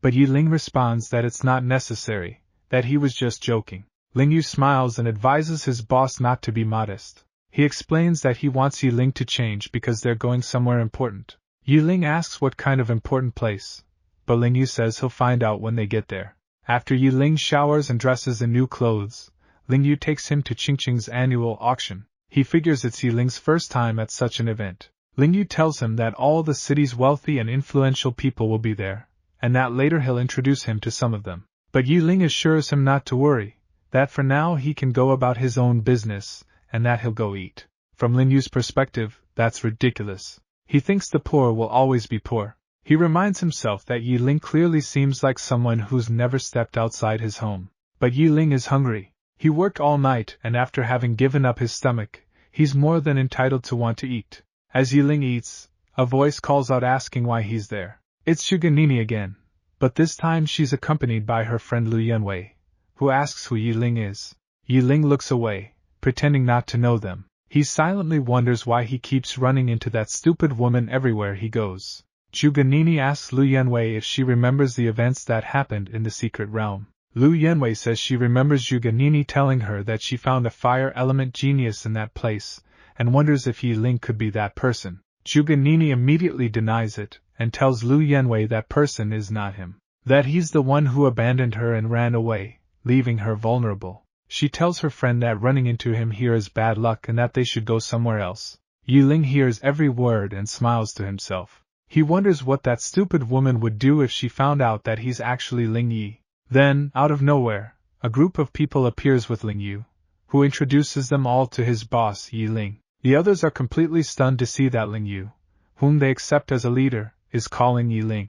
but Yiling responds that it's not necessary, that he was just joking. Lingyu smiles and advises his boss not to be modest. He explains that he wants Yiling to change because they're going somewhere important. Yiling asks what kind of important place, but Lingyu says he'll find out when they get there. After Yiling showers and dresses in new clothes, Lingyu takes him to Qingqing's annual auction. He figures it's Yiling's first time at such an event. Lingyu tells him that all the city's wealthy and influential people will be there, and that later he'll introduce him to some of them. But Yiling assures him not to worry, that for now he can go about his own business, and that he'll go eat. From Lingyu's perspective, that's ridiculous. He thinks the poor will always be poor. He reminds himself that Yiling clearly seems like someone who's never stepped outside his home. But Yiling is hungry. He worked all night and after having given up his stomach, he's more than entitled to want to eat. As Yiling eats, a voice calls out asking why he's there. It's Shuganini again, but this time she's accompanied by her friend Lu Yanwei, who asks who Yiling is. Yiling looks away, pretending not to know them. He silently wonders why he keeps running into that stupid woman everywhere he goes. Shuganini asks Lu Yanwei if she remembers the events that happened in the secret realm. Lu Yanwei says she remembers Zhuganini telling her that she found a fire element genius in that place, and wonders if Yiling could be that person. Zhuganini immediately denies it, and tells Liu Yanwei that person is not him, that he's the one who abandoned her and ran away, leaving her vulnerable. She tells her friend that running into him here is bad luck and that they should go somewhere else. Yiling hears every word and smiles to himself. He wonders what that stupid woman would do if she found out that he's actually Ling Yi. Then, out of nowhere, a group of people appears with Ling Yu, who introduces them all to his boss, Yi Ling. The others are completely stunned to see that Ling Yu, whom they accept as a leader, is calling Yi Ling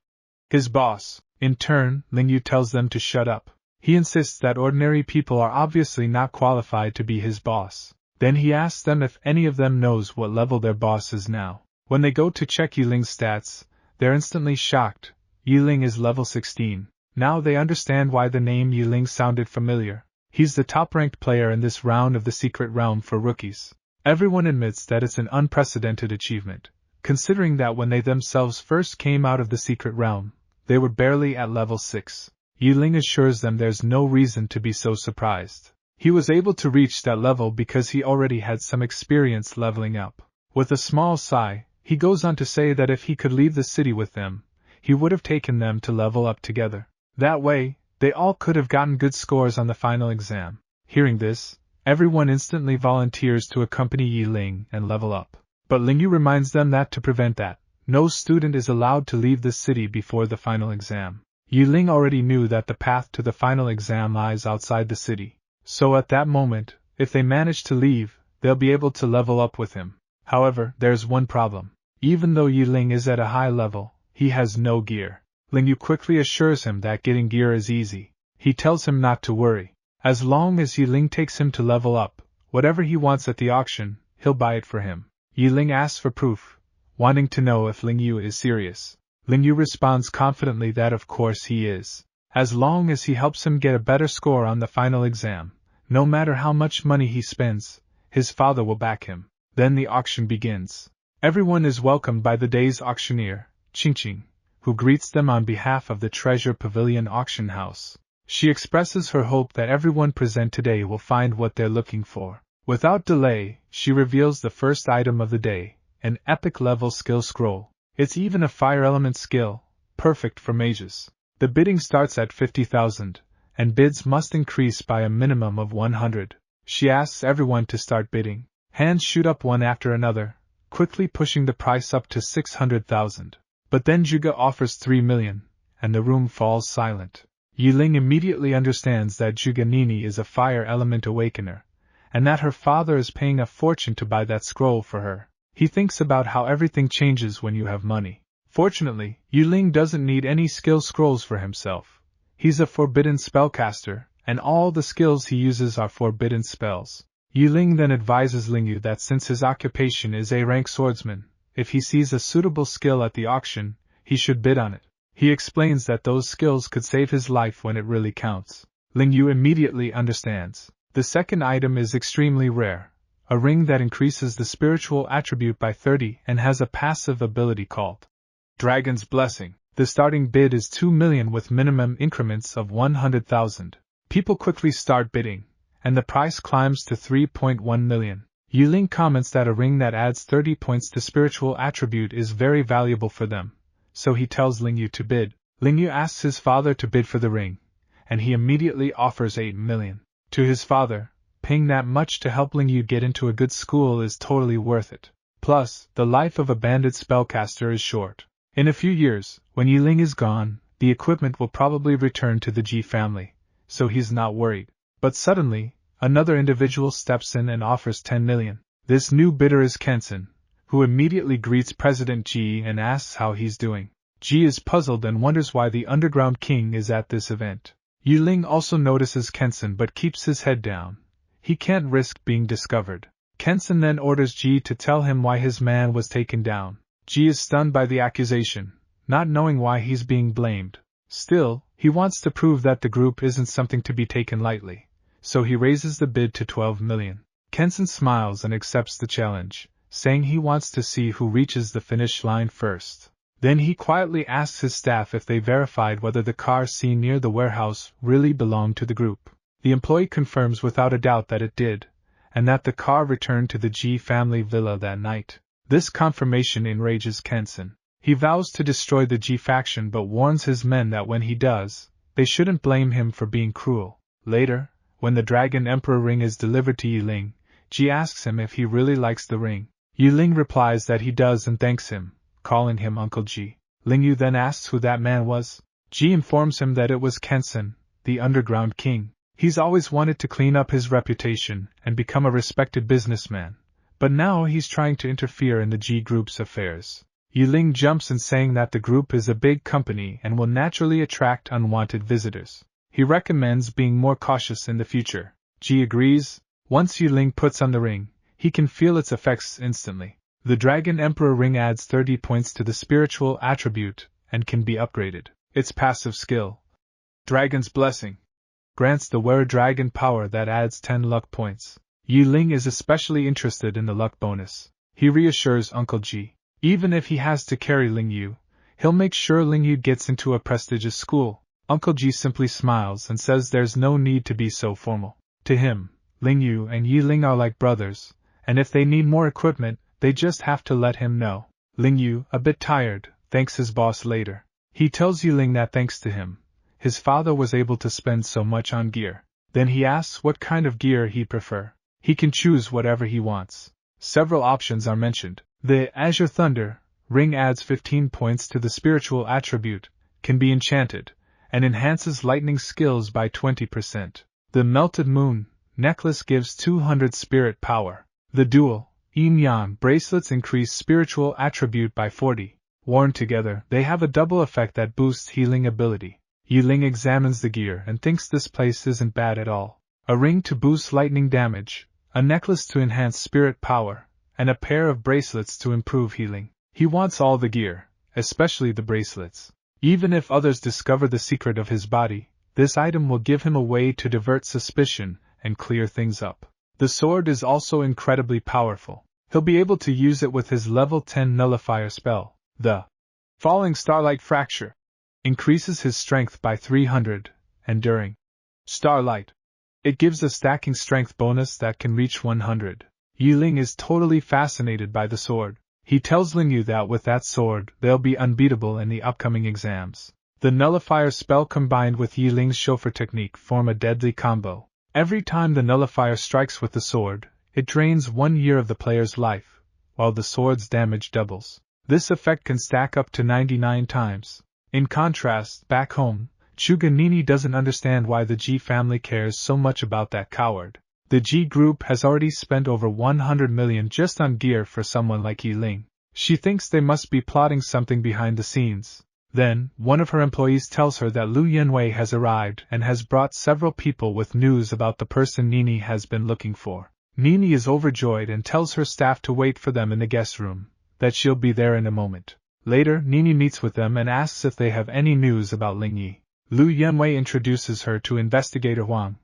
his boss. In turn, Ling Yu tells them to shut up. He insists that ordinary people are obviously not qualified to be his boss. Then he asks them if any of them knows what level their boss is now. When they go to check Yi Ling's stats, they're instantly shocked. Yi Ling is level 16. Now they understand why the name Yi Ling sounded familiar. He's the top-ranked player in this round of the Secret Realm for rookies. Everyone admits that it's an unprecedented achievement, considering that when they themselves first came out of the Secret Realm, they were barely at level 6. Yi Ling assures them there's no reason to be so surprised. He was able to reach that level because he already had some experience leveling up. With a small sigh, he goes on to say that if he could leave the city with them, he would have taken them to level up together. That way, they all could have gotten good scores on the final exam. Hearing this, everyone instantly volunteers to accompany Yi Ling and level up. But Ling Yu reminds them that to prevent that, no student is allowed to leave the city before the final exam. Yi Ling already knew that the path to the final exam lies outside the city. So at that moment, if they manage to leave, they'll be able to level up with him. However, there's one problem. Even though Yi Ling is at a high level, he has no gear. Ling Yu quickly assures him that getting gear is easy. He tells him not to worry. As long as Yi Ling takes him to level up, whatever he wants at the auction, he'll buy it for him. Yi Ling asks for proof, wanting to know if Ling Yu is serious. Ling Yu responds confidently that of course he is. As long as he helps him get a better score on the final exam, no matter how much money he spends, his father will back him. Then the auction begins. Everyone is welcomed by the day's auctioneer, Qingqing, who greets them on behalf of the Treasure Pavilion auction house. She expresses her hope that everyone present today will find what they're looking for. Without delay, she reveals the first item of the day, an epic level skill scroll. It's even a fire element skill, perfect for mages. The bidding starts at 50,000, and bids must increase by a minimum of 100. She asks everyone to start bidding. Hands shoot up one after another, quickly pushing the price up to 600,000. But then Zhuge offers 3 million, and the room falls silent. Yi Ling immediately understands that Zhuge Nini is a fire element awakener, and that her father is paying a fortune to buy that scroll for her. He thinks about how everything changes when you have money. Fortunately, Yi Ling doesn't need any skill scrolls for himself. He's a forbidden spellcaster, and all the skills he uses are forbidden spells. Yi Ling then advises Ling Yu that since his occupation is A-rank swordsman, if he sees a suitable skill at the auction, he should bid on it. He explains that those skills could save his life when it really counts. Ling Yu immediately understands. The second item is extremely rare, a ring that increases the spiritual attribute by 30 and has a passive ability called Dragon's Blessing. The starting bid is 2 million with minimum increments of 100,000. People quickly start bidding, and the price climbs to 3.1 million. Yi Ling comments that a ring that adds 30 points to spiritual attribute is very valuable for them, so he tells Ling Yu to bid. Ling Yu asks his father to bid for the ring, and he immediately offers 8 million. To his father, paying that much to help Ling Yu get into a good school is totally worth it. Plus, the life of a bandit spellcaster is short. In a few years, when Yi Ling is gone, the equipment will probably return to the Ji family, so he's not worried. But suddenly, another individual steps in and offers 10 million. This new bidder is Kensen, who immediately greets President Ji and asks how he's doing. Ji is puzzled and wonders why the Underground King is at this event. Yi Ling also notices Kensen but keeps his head down. He can't risk being discovered. Kensen then orders Ji to tell him why his man was taken down. Ji is stunned by the accusation, not knowing why he's being blamed. Still, he wants to prove that the group isn't something to be taken lightly, so he raises the bid to 12 million. Kensen smiles and accepts the challenge, saying he wants to see who reaches the finish line first. Then he quietly asks his staff if they verified whether the car seen near the warehouse really belonged to the group. The employee confirms without a doubt that it did, and that the car returned to the Ji family villa that night. This confirmation enrages Kensen. He vows to destroy the Ji faction but warns his men that when he does, they shouldn't blame him for being cruel. Later, when the Dragon Emperor ring is delivered to Yiling, Ji asks him if he really likes the ring. Yiling replies that he does and thanks him, calling him Uncle Ji. Lingyu then asks who that man was. Ji informs him that it was Kensen, the underground king. He's always wanted to clean up his reputation and become a respected businessman, but now he's trying to interfere in the Ji group's affairs. Yiling jumps in saying that the group is a big company and will naturally attract unwanted visitors. He recommends being more cautious in the future. Ji agrees. Once Yiling puts on the ring, he can feel its effects instantly. The Dragon Emperor ring adds 30 points to the spiritual attribute and can be upgraded. Its passive skill, Dragon's Blessing, grants the wearer dragon power that adds 10 luck points. Yiling is especially interested in the luck bonus. He reassures Uncle Ji. Even if he has to carry Lingyu, he'll make sure Lingyu gets into a prestigious school. Uncle Ji simply smiles and says there's no need to be so formal. To him, Lingyu and Yiling are like brothers, and if they need more equipment, they just have to let him know. Lingyu, a bit tired, thanks his boss later. He tells Yiling that thanks to him, his father was able to spend so much on gear. Then he asks what kind of gear he'd prefer. He can choose whatever he wants. Several options are mentioned. The Azure Thunder ring adds 15 points to the spiritual attribute, can be enchanted, and enhances lightning skills by 20%. The Melted Moon necklace gives 200 spirit power. The dual Yin-Yang bracelets increase spiritual attribute by 40. Worn together, they have a double effect that boosts healing ability. Yiling examines the gear and thinks this place isn't bad at all. A ring to boost lightning damage, a necklace to enhance spirit power, and a pair of bracelets to improve healing. He wants all the gear, especially the bracelets. Even if others discover the secret of his body, this item will give him a way to divert suspicion and clear things up. The sword is also incredibly powerful. He'll be able to use it with his level 10 nullifier spell. The Falling Starlight Fracture increases his strength by 300, and during Starlight, it gives a stacking strength bonus that can reach 100. Yiling is totally fascinated by the sword. He tells Lingyu that with that sword, they'll be unbeatable in the upcoming exams. The nullifier spell combined with Yiling's chauffeur technique form a deadly combo. Every time the nullifier strikes with the sword, it drains 1 year of the player's life, while the sword's damage doubles. This effect can stack up to 99 times. In contrast, back home, Chuganini doesn't understand why the Ji family cares so much about that coward. The Ji group has already spent over 100 million just on gear for someone like Yiling. She thinks they must be plotting something behind the scenes. Then, one of her employees tells her that Lu Yanwei has arrived and has brought several people with news about the person Nini has been looking for. Nini is overjoyed and tells her staff to wait for them in the guest room, that she'll be there in a moment. Later, Nini meets with them and asks if they have any news about Ling Yi. Lu Yanwei introduces her to Investigator Huang,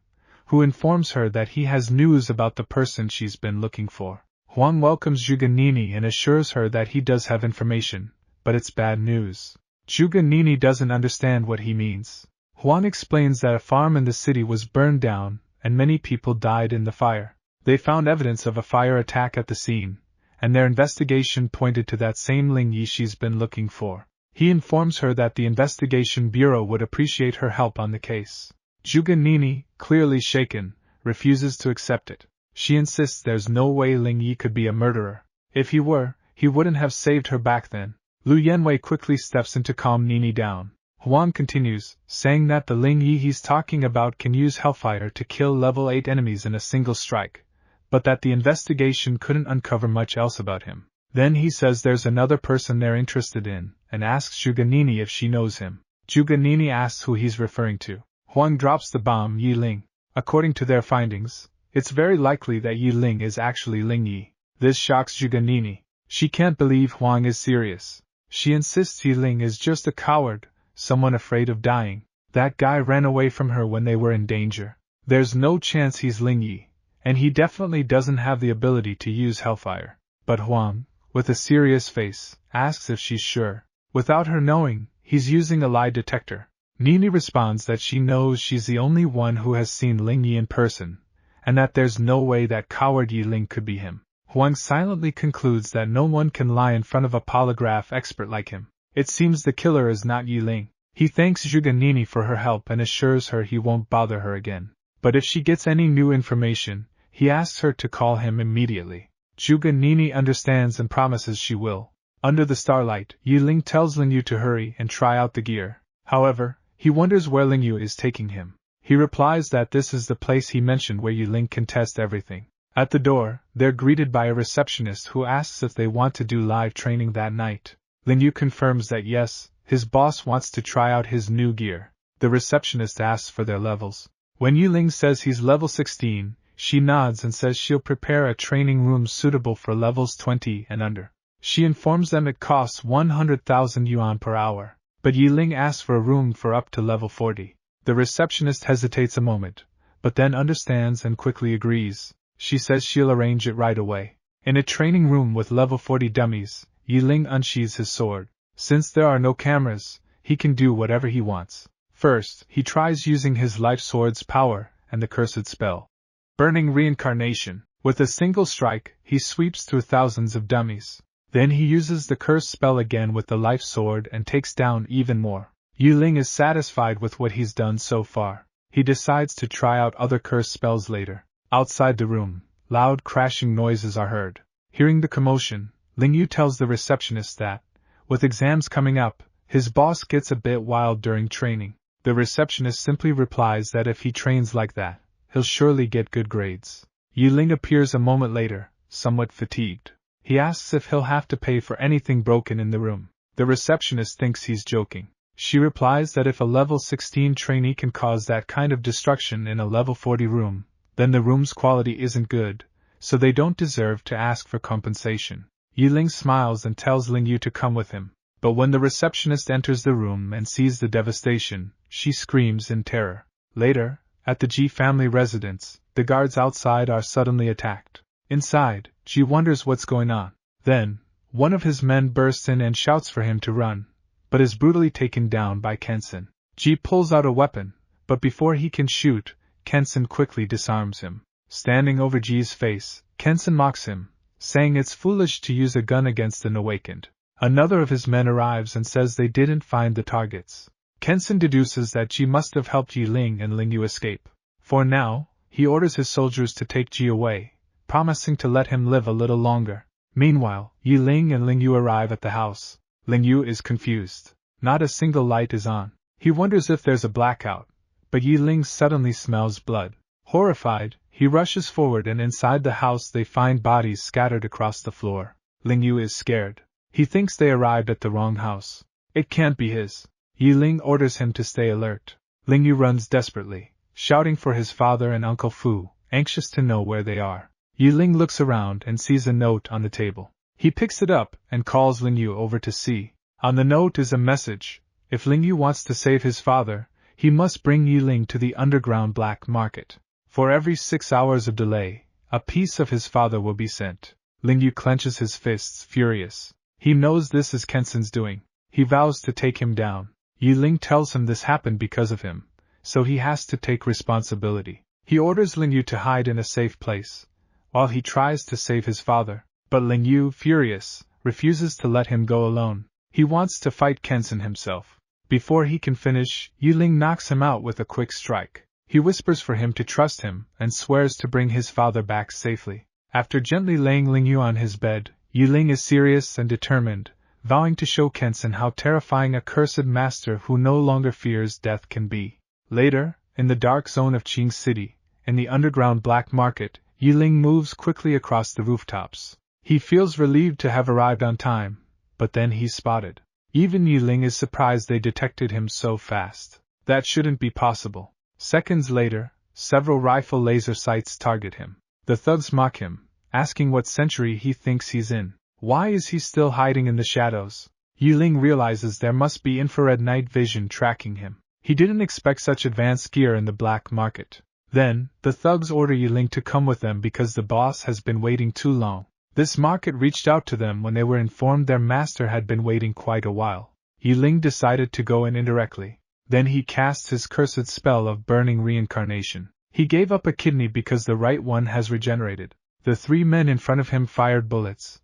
who informs her that he has news about the person she's been looking for. Huang welcomes Zhuge Nini and assures her that he does have information, but it's bad news. Zhuge Nini doesn't understand what he means. Huang explains that a farm in the city was burned down, and many people died in the fire. They found evidence of a fire attack at the scene, and their investigation pointed to that same Ling Yi she's been looking for. He informs her that the investigation bureau would appreciate her help on the case. Zhuge Nini, clearly shaken, refuses to accept it. She insists there's no way Ling Yi could be a murderer. If he were, he wouldn't have saved her back then. Lu Yanwei quickly steps in to calm Nini down. Huang continues, saying that the Ling Yi he's talking about can use Hellfire to kill level 8 enemies in a single strike, but that the investigation couldn't uncover much else about him. Then he says there's another person they're interested in, and asks Zhuge Nini if she knows him. Zhuge Nini asks who he's referring to. Huang drops the bomb, Yiling. According to their findings, it's very likely that Yiling is actually Ling Yi. This shocks Zhuge Nini. She can't believe Huang is serious. She insists Yiling is just a coward, someone afraid of dying. That guy ran away from her when they were in danger. There's no chance he's Ling Yi, and he definitely doesn't have the ability to use Hellfire. But Huang, with a serious face, asks if she's sure. Without her knowing, he's using a lie detector. Nini responds that she knows she's the only one who has seen Ling Yi in person, and that there's no way that coward Yiling could be him. Huang silently concludes that no one can lie in front of a polygraph expert like him. It seems the killer is not Yiling. He thanks Zhuge Nini for her help and assures her he won't bother her again. But if she gets any new information, he asks her to call him immediately. Zhuge Nini understands and promises she will. Under the starlight, Yiling tells Lingyu to hurry and try out the gear. However, he wonders where Lingyu is taking him. He replies that this is the place he mentioned where Yiling can test everything. At the door, they're greeted by a receptionist who asks if they want to do live training that night. Lingyu confirms that yes, his boss wants to try out his new gear. The receptionist asks for their levels. When Yiling says he's level 16, she nods and says she'll prepare a training room suitable for levels 20 and under. She informs them it costs 100,000 yuan per hour, but Yiling asks for a room for up to level 40. The receptionist hesitates a moment, but then understands and quickly agrees. She says she'll arrange it right away. In a training room with level 40 dummies, Yiling unsheathes his sword. Since there are no cameras, he can do whatever he wants. First, he tries using his life sword's power and the cursed spell. Burning Reincarnation. With a single strike, he sweeps through thousands of dummies. Then he uses the cursed spell again with the life sword and takes down even more. Yiling is satisfied with what he's done so far. He decides to try out other cursed spells later. Outside the room, loud crashing noises are heard. Hearing the commotion, Lingyu tells the receptionist that, with exams coming up, his boss gets a bit wild during training. The receptionist simply replies that if he trains like that, he'll surely get good grades. Yiling appears a moment later, somewhat fatigued. He asks if he'll have to pay for anything broken in the room. The receptionist thinks he's joking. She replies that if a level 16 trainee can cause that kind of destruction in a level 40 room, then the room's quality isn't good, so they don't deserve to ask for compensation. Yiling smiles and tells Lingyu to come with him, but when the receptionist enters the room and sees the devastation, she screams in terror. Later, at the Ji family residence, the guards outside are suddenly attacked. Inside, Ji wonders what's going on. Then, one of his men bursts in and shouts for him to run, but is brutally taken down by Kensen. Ji pulls out a weapon, but before he can shoot, Kensen quickly disarms him. Standing over Ji's face, Kensen mocks him, saying it's foolish to use a gun against an awakened. Another of his men arrives and says they didn't find the targets. Kensen deduces that Ji must have helped Yiling and Lingyu escape. For now, he orders his soldiers to take Ji away, promising to let him live a little longer. Meanwhile, Yiling and Lingyu arrive at the house. Lingyu is confused. Not a single light is on. He wonders if there's a blackout, but Yiling suddenly smells blood. Horrified, he rushes forward and inside the house they find bodies scattered across the floor. Lingyu is scared. He thinks they arrived at the wrong house. It can't be his. Yiling orders him to stay alert. Lingyu runs desperately, shouting for his father and Uncle Fu, anxious to know where they are. Yiling looks around and sees a note on the table. He picks it up and calls Lingyu over to see. On the note is a message. If Lingyu wants to save his father, he must bring Yiling to the underground black market. For every 6 hours of delay, a piece of his father will be sent. Lingyu clenches his fists, furious. He knows this is Kensen's doing. He vows to take him down. Yiling tells him this happened because of him, so he has to take responsibility. He orders Lingyu to hide in a safe place, while he tries to save his father. But Lingyu, furious, refuses to let him go alone. He wants to fight Kensen himself. Before he can finish, Yiling knocks him out with a quick strike. He whispers for him to trust him and swears to bring his father back safely. After gently laying Lingyu on his bed, Yiling is serious and determined, vowing to show Kensen how terrifying a cursed master who no longer fears death can be. Later, in the dark zone of Qing City, in the underground black market, Yiling moves quickly across the rooftops. He feels relieved to have arrived on time, but then he's spotted. Even Yiling is surprised they detected him so fast. That shouldn't be possible. Seconds later, several rifle laser sights target him. The thugs mock him, asking what century he thinks he's in. Why is he still hiding in the shadows? Yiling realizes there must be infrared night vision tracking him. He didn't expect such advanced gear in the black market. Then, the thugs order Yiling to come with them because the boss has been waiting too long. This market reached out to them when they were informed their master had been waiting quite a while. Yiling decided to go in indirectly. Then he casts his cursed spell of burning reincarnation. He gave up a kidney because the right one has regenerated. The 3 men in front of him fired bullets,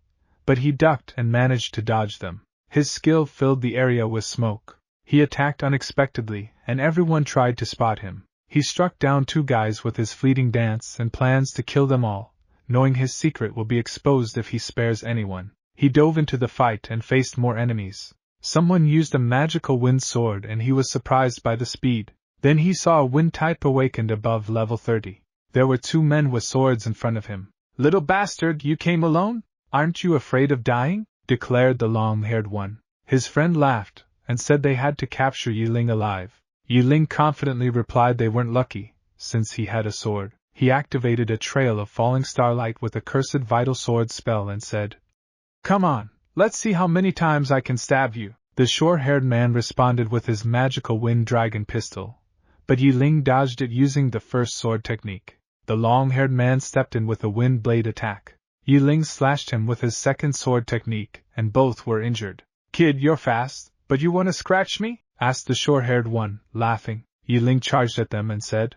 but he ducked and managed to dodge them. His skill filled the area with smoke. He attacked unexpectedly, and everyone tried to spot him. He struck down 2 guys with his fleeting dance and plans to kill them all, knowing his secret will be exposed if he spares anyone. He dove into the fight and faced more enemies. Someone used a magical wind sword and he was surprised by the speed. Then he saw a wind type awakened above level 30. There were 2 men with swords in front of him. "Little bastard, you came alone? Aren't you afraid of dying?" declared the long-haired one. His friend laughed and said they had to capture Yiling alive. Yiling confidently replied they weren't lucky, since he had a sword. He activated a trail of falling starlight with a cursed vital sword spell and said, "Come on, let's see how many times I can stab you." The short-haired man responded with his magical wind dragon pistol, but Yiling dodged it using the first sword technique. The long-haired man stepped in with a wind blade attack. Yiling slashed him with his second sword technique, and both were injured. "Kid, you're fast, but you want to scratch me?" asked the short-haired one, laughing. Yiling charged at them and said,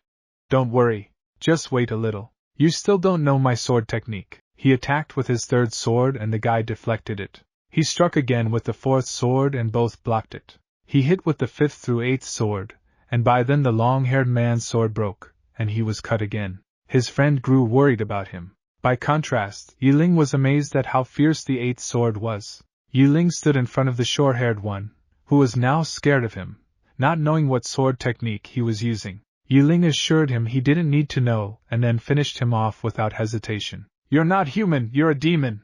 "Don't worry, just wait a little. You still don't know my sword technique." He attacked with his third sword and the guy deflected it. He struck again with the fourth sword and both blocked it. He hit with the 5th through 8th sword, and by then the long-haired man's sword broke, and he was cut again. His friend grew worried about him. By contrast, Yiling was amazed at how fierce the 8th sword was. Yiling stood in front of the short-haired one, who was now scared of him, not knowing what sword technique he was using. Yiling assured him he didn't need to know and then finished him off without hesitation. "You're not human, you're a demon!"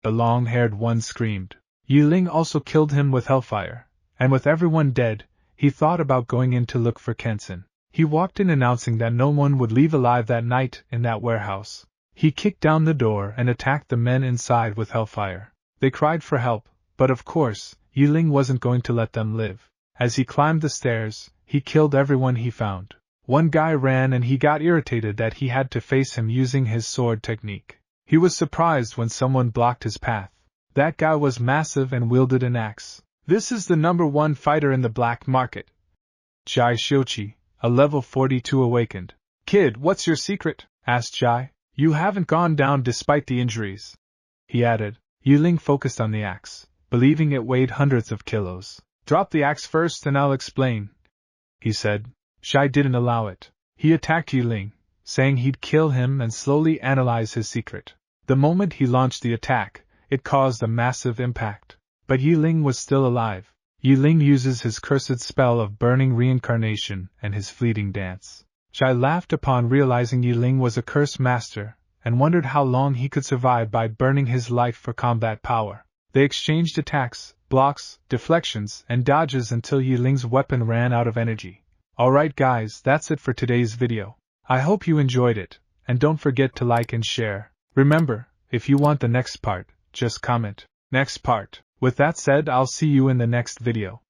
the long-haired one screamed. Yiling also killed him with hellfire, and with everyone dead, he thought about going in to look for Kensen. He walked in announcing that no one would leave alive that night in that warehouse. He kicked down the door and attacked the men inside with hellfire. They cried for help, but of course, Yiling wasn't going to let them live. As he climbed the stairs, he killed everyone he found. One guy ran and he got irritated that he had to face him using his sword technique. He was surprised when someone blocked his path. That guy was massive and wielded an axe. "This is the #1 fighter in the black market." Jai Shiochi, a level 42 awakened. "Kid, what's your secret?" asked Jai. "You haven't gone down despite the injuries," he added. Yiling focused on the axe, believing it weighed hundreds of kilos. "Drop the axe first and I'll explain," he said. Jai didn't allow it. He attacked Yiling, saying he'd kill him and slowly analyze his secret. The moment he launched the attack, it caused a massive impact. But Yiling was still alive. Yiling uses his cursed spell of burning reincarnation and his fleeting dance. Jai laughed upon realizing Yiling was a curse master, and wondered how long he could survive by burning his life for combat power. They exchanged attacks, blocks, deflections, and dodges until Yiling's weapon ran out of energy. Alright guys, that's it for today's video. I hope you enjoyed it, and don't forget to like and share. Remember, if you want the next part, just comment, "next part." With that said, I'll see you in the next video.